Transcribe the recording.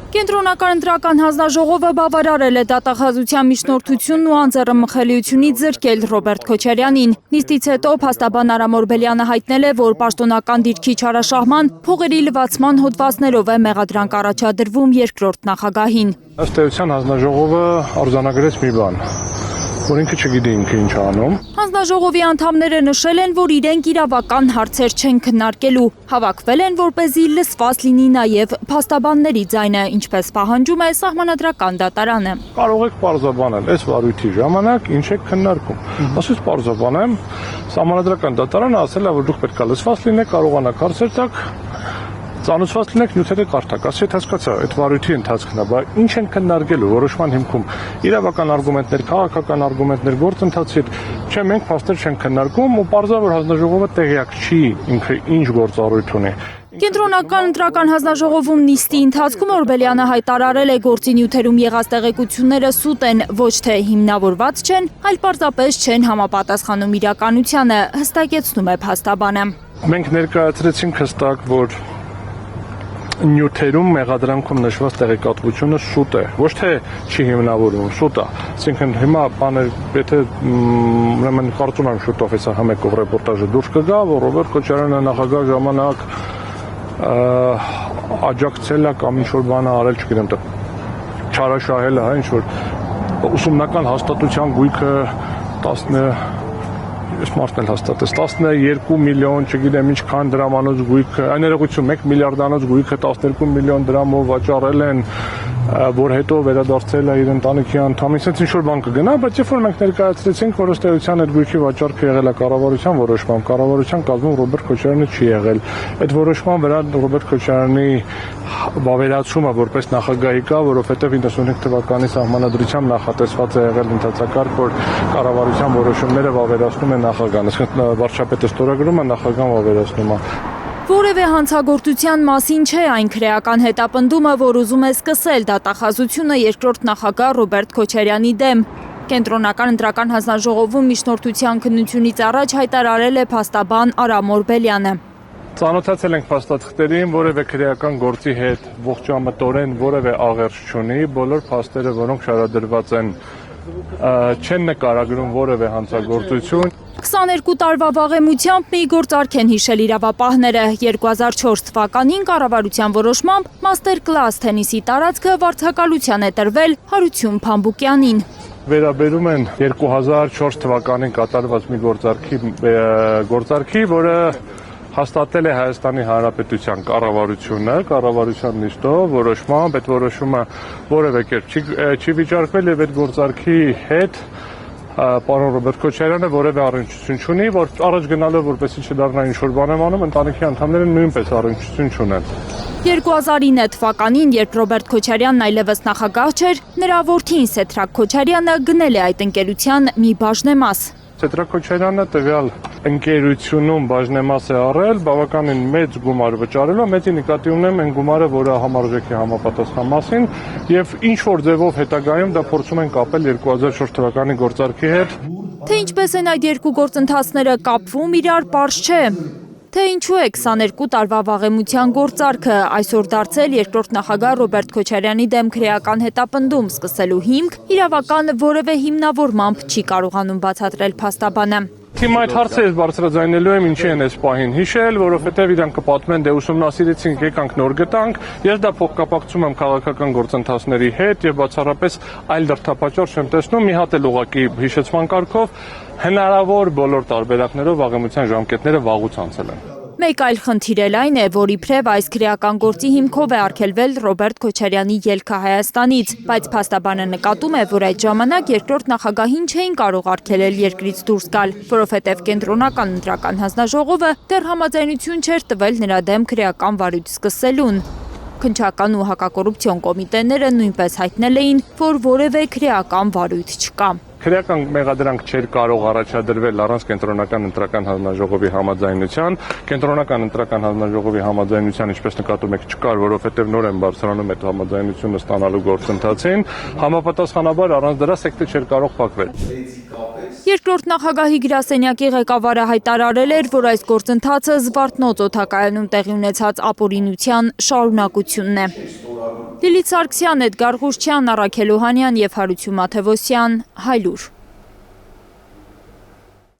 Կենտրոնական ընտրական հանձնաժողովը բավարարել է դատախազության միջնորդությունն ու անձեռամխելիությունից զրկել Ռոբերտ Քոչարյանին։ Նիստից հետո փաստաբան Արամ Օրբելյանը հայտնել է, որ պաշտոնական դիրքի չարաշահման, փողերի լվացման հոդվածներով է մեղադրանք առաջադրվում երկրորդ նախագահին։ Ըստ էության հանձնաժողովը արձանագրեց մի բան, որ ինքը չգիտի ինքը ինչ անում։ Հանձնաժողովի անդամները նշել են, որ իրենք իրավական հարցեր չեն քննարկելու, հավաքվել են, որպեսզի լսված լինի նաև փաստաբանների ձայնը, ինչպես պահանջում է Սահմանադրական դատարանը։ Կարող եք պարզաբանել այս վարույթի ժամանակ ինչ եք քննարկում։ Ասես պարզաբանեմ, Սահմանադրական դատարանը ասել է, որ դուք պետք է լսված լինեք, կարողանաք հարցեր տալ, ծանոթված լինեք նյութերը կարդաք, ասես հասկացա, այդ վարույթի ընթացքն է, բայց ինչ են քննարկելու որոշման հիմքում իրավական արգումենտներ, քաղաքական արգումենտներ, գործընթացի հետ, չէ, մենք փաստեր չենք քննարկում ու պարզա որ հանձնաժողովը տեղյակ չի ինքը ինչ գործառույթ ունի։ Կենտրոնական ընտրական հանձնաժողովում նիստի ընթացքում Օրբելյանը հայտարարել է գործի նյութերում եղած տեղեկությունները սուտ են, ոչ թե հիմնավորված չեն, այլ պարզապես չեն համապատասխանում իրականությանը, հստակեցնում է փաստաբանը։ Մենք ներկայացրեցինք հստակ, որ նյութերում մեղադրանքում նշված տեղեկատվությունը սուտ է, ոչ թե չի հիմնավորվում, սուտ է։ Այսինքն հիմա բաներ, եթե ուրեմն կարծում եմ շուտով հեսա համեկող ռեպորտաժը դուրս կգա, որ Ռոբերտ Քոչարյանը նախագահ ժամանակ աջակցել է կամ ինչ-որ բան արել, չգիտեմ, չարաշահել է, ինչ-որ ուսումնական հաստատության գույքը 12 միլիոն, չգիտեմ ինչքան դրամանոց գույքը, այն ներողություն 1 միլիարդանոց գույքը 12 միլիոն դրամով վաճառել են, որ հետո վերադարձել է իր ընտանիքի անդամին, ինչ ինչ-որ բան կգնա, բայց երբ որ մենք ներկայացրեցինք, որ ըստ էության այդ գույքի վաճառքը եղել է կառավարության որոշմամբ, կառավարության կազմում Ռոբերտ Քոչարյանը չի եղել, այդ որոշման վրա Ռոբերտ Քոչարյանի վավերացումը որպես նախագահի կա, որովհետև 95 թվականի սահմանադրությամբ նախատեսված է եղել ընթացակարգ, որ կառավարության որոշումները վավերացնում է նախագահն, այսինքն վարչապետը ստորագրում է, նախագահան վավերացնում է։ Որևէ հանցագործության մասին չէ այն քրեական հետապնդումը, որ ուզում է սկսել դատախազությունը երկրորդ նախագահ Ռոբերտ Քոչարյանի դեմ։ Կենտրոնական ընտրական հանձնաժողովում միջնորդության քննությունից առաջ հայտարարել է փաստաբան Արամ Օրբելյանը։ Ծանոթացել ենք փաստաթղթերին, որևէ քրեական գործի հետ ողջամտորեն որևէ աղերս չունի, բոլոր փաստերը, որոնք շարադրված են, չեն նկարագրում որևէ հանցագործություն։ 22 տարվա վաղեմությամբ մի գործարք են հիշել իրավապահները։ 2004 թվականին կառավարության որոշմամբ մաստեր կլաս թենիսի տարածքը վարձակալության է տրվել Հարություն Փամբուկյանին։ Վերաբերում են 2004 թվականին կատարված մի գործարքի, որը հաստատել է Հայաստանի Հանրապետության կառավարությունը, կառավարության նիստով, որոշմամբ, այդ որոշումը որևէ կերպ չի վիճարկվել եւ այդ գործարքի հետ պարոն Ռոբերտ Քոչարյանը որևէ առնչություն չունի, որ առաջ գնալով որպեսզի չդառնա ինչ-որ բան եմ անում, ընտանիքի անդամները նույնպես առնչություն չունեն։ 2009 թվականին, երբ Ռոբերտ Քոչարյանն այլևս նախագահ չէր, նրա որդին Սեդրակ Քոչարյանը գնել է այդ ընկերության մի բաժնեմաս։ Սեդրակ Քոչարյանը տվյալ ընկերությունում բաժնեմաս է առել, բավականին մեծ գումար վճարելով, մեծի նկատի ունեմ այն գումարը, որը համարժեք է համապատասխան մասին, եւ ինչ որ ձևով հետագայում դա փորձում են կապել 2004 թվականի գործարքի հետ։ Թե ինչպես են այդ երկու գործընթացները կապվում իրար, պարզ չէ։ Թե ինչու է 22 տարվա վաղեմության գործարքը այսօր դարձել երկրորդ նախագահ Ռոբերտ Քոչարյանի դեմ քրեական հետապնդում սկսելու հիմք, իրավական որևէ հիմնավորմամբ չի կարողանում բացատրել փաստաբանը։ Հիմա այդ հարցը ես բարձրաձայնելու եմ, ինչի են այս պահին հիշել, որովհետև իրանք կպատմեն, դե ուսումնասիրեցինք, եկանք նոր գտանք, ես դա փոխկապակցում եմ քաղաքական գործընթացների հետ եւ բացառապես այլ դրդապատճառ չեմ տեսնում, մի հատ էլ ուղղակի հիշեցման կարգով հնարավոր բոլոր տարբերակներով վաղեմության ժամկետները վաղուց անցել են։ Մեկ այլ խնդիր էլ այն է, որ իբրև այս քրեական գործի հիմքով է արգելվել Ռոբերտ Քոչարյանի ելքը Հայաստանից, բայց փաստաբանը նկատում է, որ այդ ժամանակ երկրորդ նախագահին չէին կարող արգելել երկրից դուրս գալ, որովհետև կենտրոնական ընտրական հանձնաժողովը դեռ համաձայնություն չէր տվել նրա դեմ քրեական վարույթ սկսելուն։ Քննչական ու հակակոռուպցիոն կոմիտեները նույնպես հայտնել էին, որ որևէ քրեական վարույթ չկա։ Քրեական մեղադրանք չէր կարող առաջադրվել առանց կենտրոնական ընտրական հանձնաժողովի համաձայնության։ Կենտրոնական ընտրական հանձնաժողովի համաձայնության, ինչպես նկատում եք, չկար, որովհետև նոր են բարձրանում այդ համաձայնությունը ստանալու գործընթացին։ Համապատասխանաբար առանց դրա սեկտը չէր կարող փակվել։ Երկրորդ նախագահի գրասենյակի ղեկավարը հայտարարել էր, որ այս գործընթացը Զվարթնոց օդակայանում տեղի ունեցած ապօրինության շարունակությունն է։ Լիլիթ Սարգսյան, Էդգար Ղուշչյան, Առաքել Օհանյան և Հարություն Մաթևոսյան, Հայլուր։